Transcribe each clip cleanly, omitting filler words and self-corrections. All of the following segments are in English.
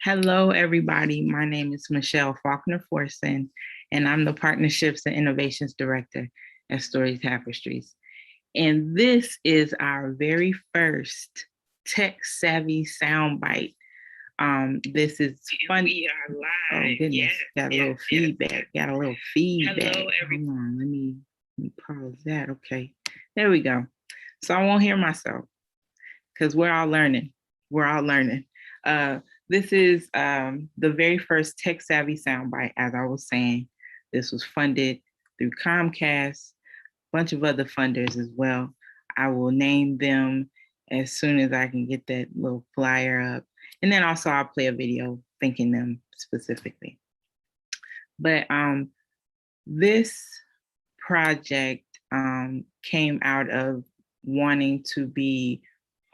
Hello, everybody. My name is Michelle Faulkner-Forson, and I'm the Partnerships and Innovations Director at Story Tapestries. And this is our very first Tech Savvy Soundbite. This is fun. We are live. Oh, goodness. Yes, got a little feedback. Got a little feedback. Hello, everyone. Hold on. Let me pause that. Okay. There we go. So I won't hear myself because we're all learning. We're all learning. This is the very first Tech Savvy Soundbite, as I was saying. This was funded through Comcast, a bunch of other funders as well. I will name them as soon as I can get that little flyer up. And then also I'll play a video thanking them specifically. But this project came out of wanting to be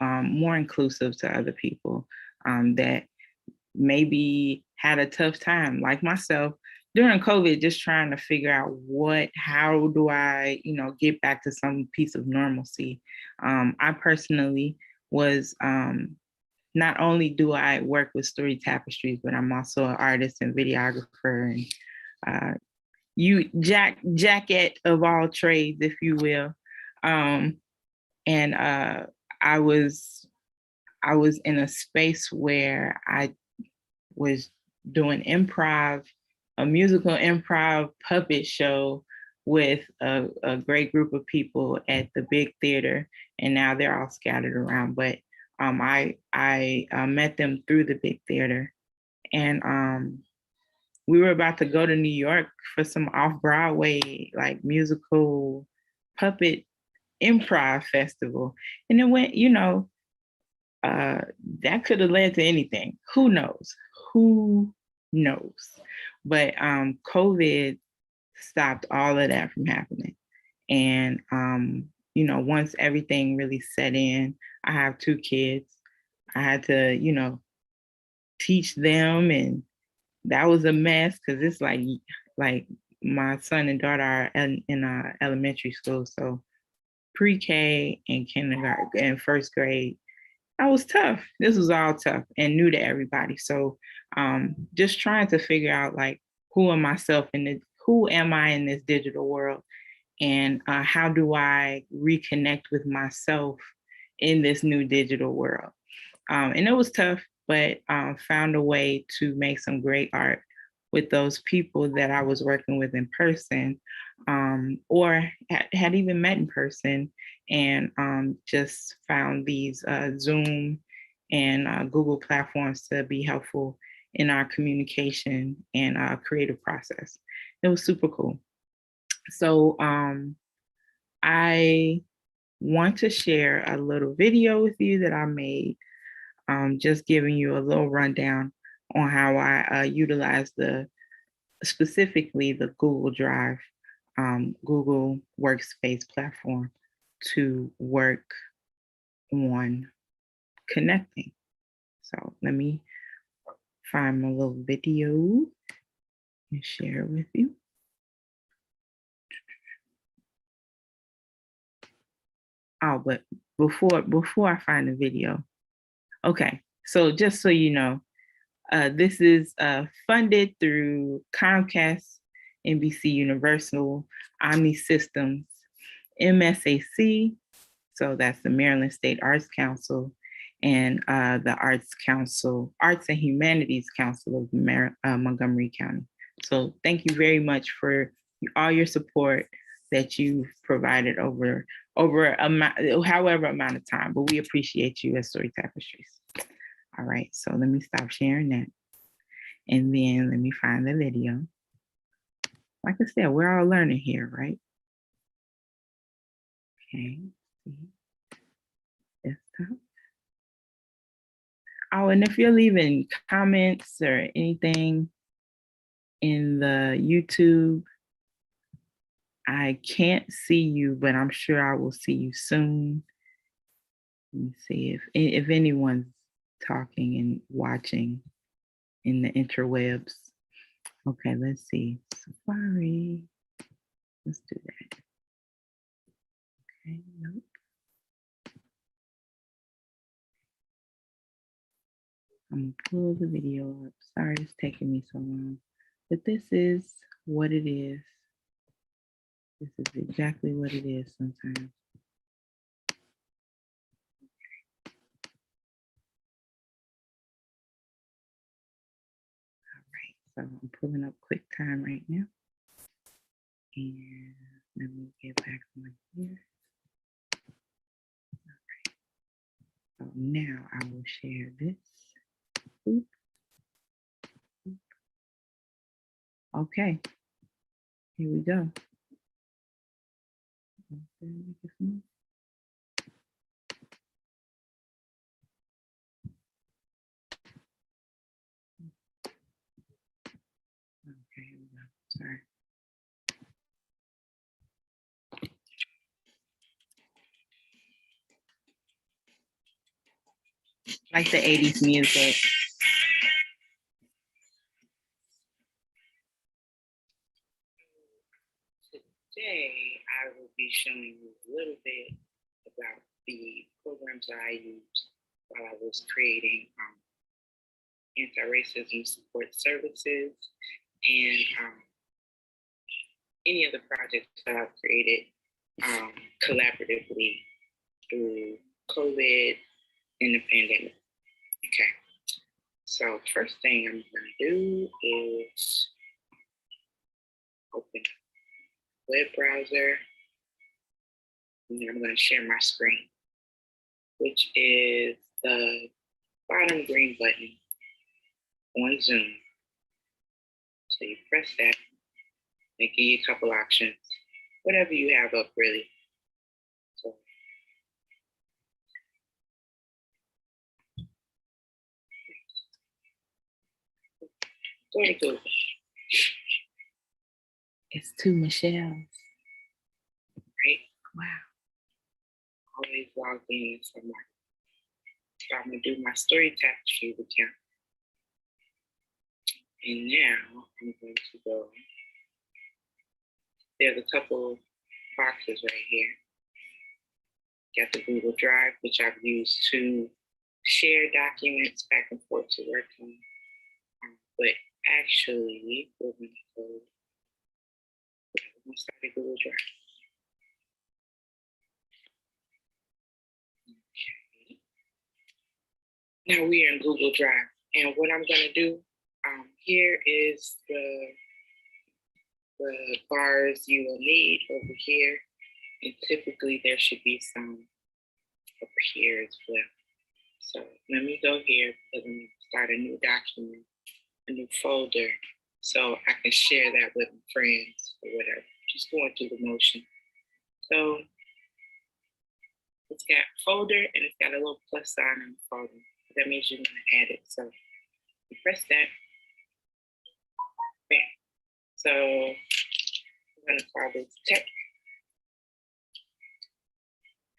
more inclusive to other people that maybe had a tough time, like myself, during COVID, just trying to figure out how do I, get back to some piece of normalcy. I personally was, not only do I work with Story Tapestries, but I'm also an artist and videographer and jacket of all trades, if you will. And I was in a space where I was doing improv, a musical improv puppet show with a great group of people at the big theater, and now they're all scattered around. But I met them through the big theater, and we were about to go to New York for some off-Broadway like musical puppet improv festival, and it went, that could have led to anything. Who knows? Who knows? But COVID stopped all of that from happening. And, once everything really set in, I have 2 kids. I had to, teach them. And that was a mess because it's like my son and daughter are in elementary school. So pre-K and kindergarten and first grade. That was tough. This was all tough and new to everybody. So just trying to figure out who am I in this digital world, and how do I reconnect with myself in this new digital world? And it was tough, but found a way to make some great art with those people that I was working with in person, or had even met in person, and just found these Zoom and Google platforms to be helpful in our communication and creative process. It was super cool. So I want to share a little video with you that I made, just giving you a little rundown on how I utilize specifically the Google Drive, Google Workspace platform to work on connecting. So let me find my little video and share it with you. Oh, but before I find the video, okay. So just so you know, this is funded through Comcast, NBC Universal, Omni Systems, MSAC, so that's the Maryland State Arts Council, and the Arts and Humanities Council of Montgomery County. So thank you very much for all your support that you've provided over however amount of time, but we appreciate you at Story Tapestries. All right, so let me stop sharing that. And then let me find the video. Like I said, we're all learning here, right? Okay. Desktop. Oh, and if you're leaving comments or anything in the YouTube, I can't see you, but I'm sure I will see you soon. Let me see if anyone's talking and watching in the interwebs. Okay, let's see. Safari. Let's do that. Okay, nope. I'm gonna pull the video up. Sorry it's taking me so long, but this is what it is. This is exactly what it is sometimes. All right, so I'm pulling up QuickTime right now. And let me get back on here. All right. So now I will share this. Oop. Oop. Okay, here we go. Okay, here we go. Sorry. Like the 80s music. Today, I will be showing you a little bit about the programs that I used while I was creating anti-racism support services and any of the projects that I've created collaboratively through COVID and the pandemic. Okay, so first thing I'm gonna do is open a web browser, and then I'm gonna share my screen, which is the bottom green button on Zoom. So you press that, they give you a couple options, whatever you have up really. So go to Google. It's two Michelles. Right? Wow. Always logged in somewhere. So I'm gonna do my story tapestry account. And now I'm going to go, there's a couple boxes right here. Got the Google Drive, which I've used to share documents back and forth to work on. But actually, we're going to go, start the Google Drive. Okay. Now we are in Google Drive. And what I'm going to do, here is the bars you will need over here. And typically there should be some over here as well. So let me go here because I'm going to start a new document, a new folder, so I can share that with friends or whatever. Just going through the motion. So it's got folder and it's got a little plus sign on the folder. That means you're going to add it. So you press that. Bam. So I'm going to call this tech.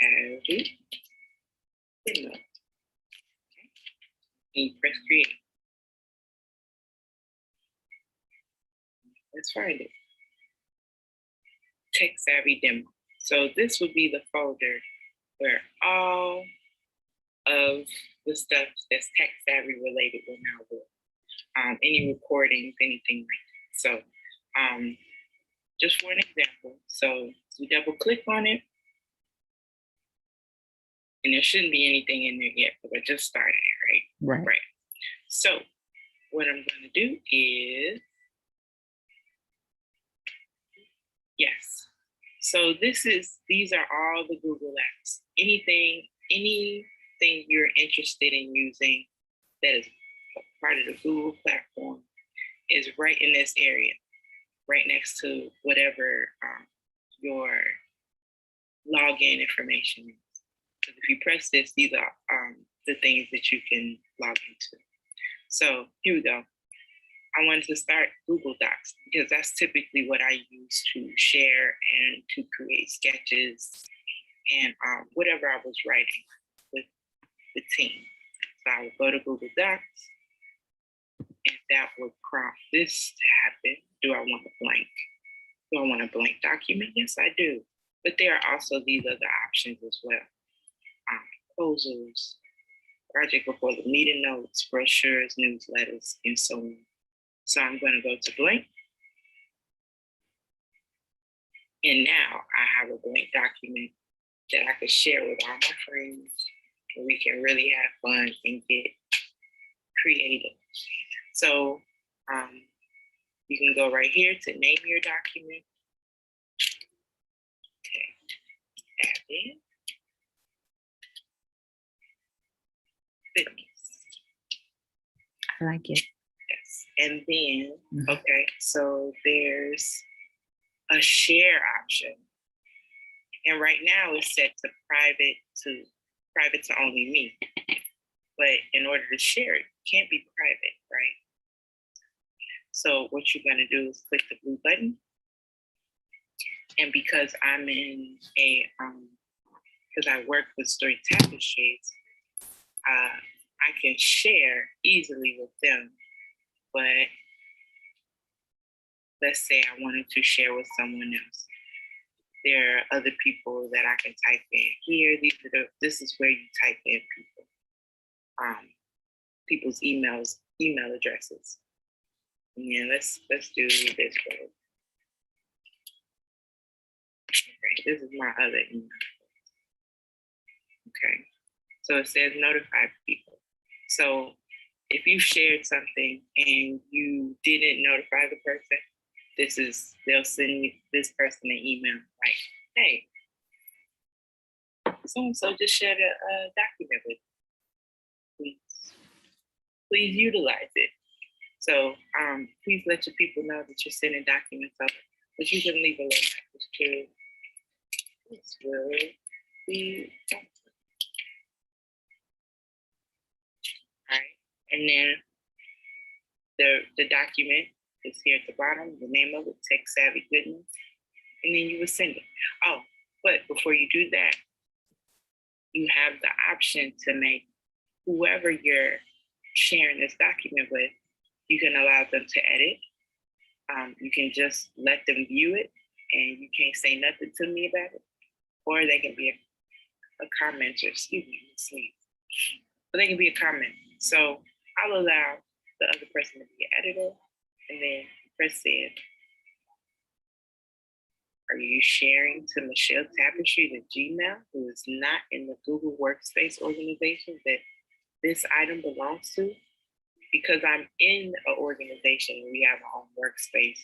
Add it. Okay. And you press create. Let's find it. Tech Savvy demo. So this would be the folder where all of the stuff that's tech savvy related will now live. Any recordings, anything like that. So just for an example, so you double click on it, and there shouldn't be anything in there yet, but I just started it, right? Right. So what I'm going to do is, yes. So these are all the Google apps. Anything you're interested in using that is part of the Google platform is right in this area, right next to whatever your login information is. Because if you press this, these are the things that you can log into. So here we go. I wanted to start Google Docs because that's typically what I use to share and to create sketches and whatever I was writing with the team. So I would go to Google Docs and that would prompt this to happen. Do I want a blank? Do I want a blank document? Yes, I do. But there are also these other options as well. Proposals, project before the meeting notes, brochures, newsletters, and so on. So I'm going to go to blank. And now I have a blank document that I can share with all my friends, and we can really have fun and get creative. So you can go right here to name your document. Okay, add in. Fitness. I like it. Yes, and then, okay, so there's a share option. And right now it's set to private to only me. But in order to share it can't be private, right? So what you're gonna do is click the blue button. And because I'm in a, because I work with Story Tapestries, I can share easily with them. But let's say I wanted to share with someone else. There are other people that I can type in here. This is where you type in people's email addresses. And let's do this way. Okay, this is my other email. Okay, so it says notify people. So if you shared something and you didn't notify the person, they'll send you this person an email like, hey, so-and-so just shared a document with you. Please utilize it. So please let your people know that you're sending documents over, but you can leave a little message too. This will be all right. And then the document is here at the bottom, the name of it, Tech Savvy Goodness, and then you would send it. Oh, but before you do that, you have the option to make whoever you're sharing this document with, you can allow them to edit. You can just let them view it and you can't say nothing to me about it. Or they can be a commenter, excuse me, sleep. But they can be a comment. So I'll allow the other person to be an editor, and then press send. Are you sharing to Michelle Tapestry, the Gmail, who is not in the Google Workspace organization that this item belongs to? Because I'm in an organization where we have our own workspace,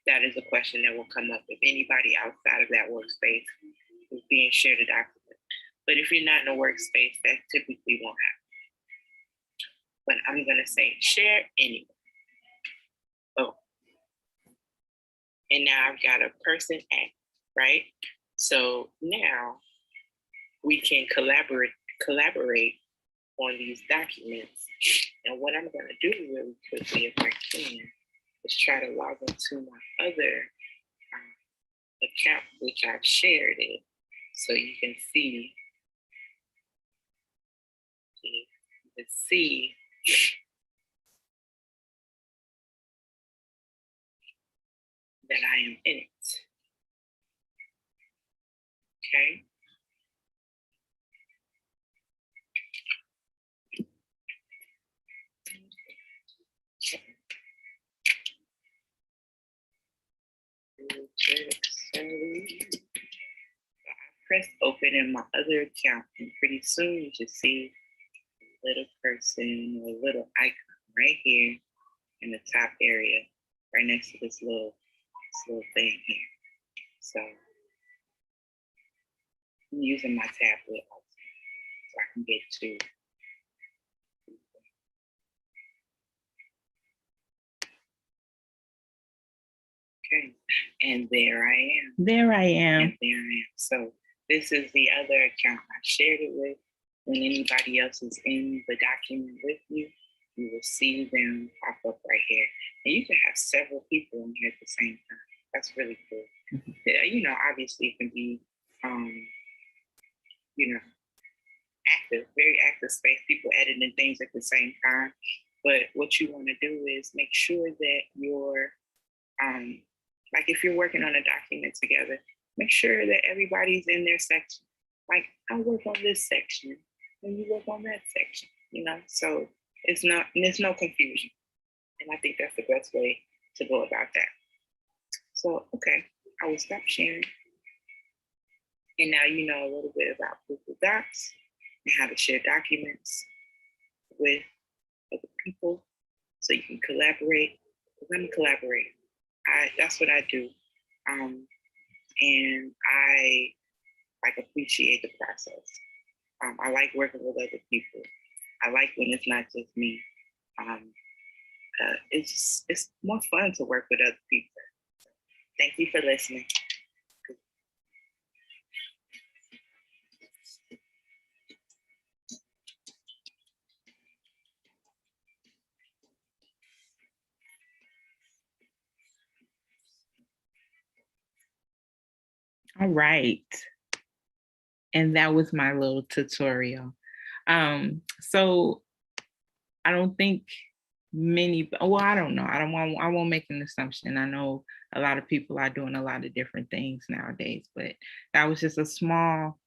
that is a question that will come up if anybody outside of that workspace is being shared a document. But if you're not in a workspace, that typically won't happen. But I'm gonna say share anyway. Oh. And now I've got a person at, right? So now we can collaborate on these documents. And what I'm gonna do really quickly, if I can, is try to log into my other account, which I've shared it, so you can see, that I am in it. Okay. So I press open in my other account, and pretty soon you should see a little person or a little icon right here in the top area, right next to this little thing here. So I'm using my tablet also, so I can get to. Okay, and there I am. There I am. And there I am. So this is the other account I shared it with. When anybody else is in the document with you, you will see them pop up right here. And you can have several people in here at the same time. That's really cool. You know, obviously it can be, you know, active, very active space, people editing things at the same time. But what you want to do is make sure that you're, like if you're working on a document together, make sure that everybody's in their section. Like I work on this section and you work on that section. So there's no confusion. And I think that's the best way to go about that. So, okay, I will stop sharing. And now you know a little bit about Google Docs and how to share documents with other people so you can collaborate. We're going to collaborate. That's what I do. And I appreciate the process. I like working with other people. I like when it's not just me. It's more fun to work with other people. Thank you for listening. All right. And that was my little tutorial. So I don't think I don't know. I won't make an assumption. I know a lot of people are doing a lot of different things nowadays, but that was just a small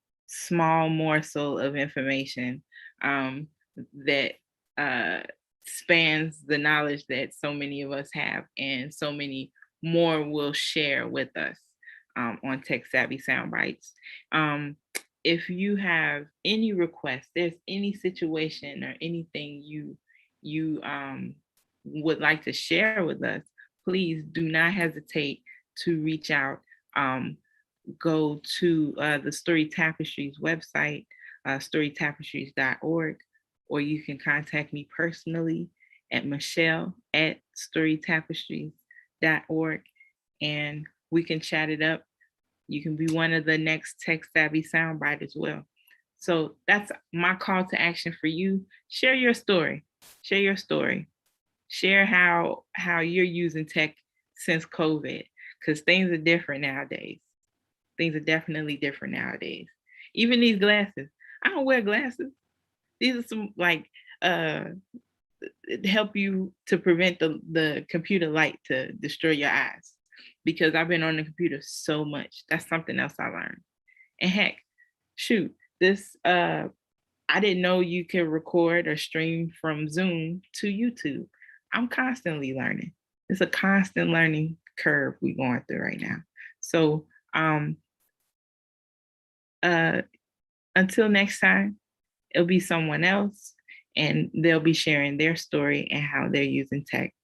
morsel of information that spans the knowledge that so many of us have and so many more will share with us on Tech Savvy Soundbytes. If you have any requests, there's any situation or anything you would like to share with us, please do not hesitate to reach out. Go to the Story Tapestries website, storytapestries.org, or you can contact me personally at michelle@storytapestries.org, and we can chat it up. You can be one of the next Tech Savvy Soundbite as well. So that's my call to action for you. Share your story. Share your story. Share how you're using tech since COVID, because things are different nowadays. Things are definitely different nowadays. Even these glasses. I don't wear glasses. These are some help you to prevent the computer light to destroy your eyes, because I've been on the computer so much. That's something else I learned. And heck, shoot, this I didn't know you could record or stream from Zoom to YouTube. I'm constantly learning. It's a constant learning curve we're going through right now. So until next time, it'll be someone else and they'll be sharing their story and how they're using tech.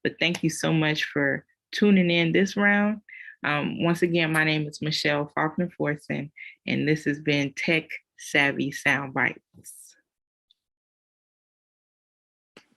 But thank you so much for tuning in this round. Once again, my name is Michelle Faulkner-Forson, and this has been Tech Savvy Soundbytes.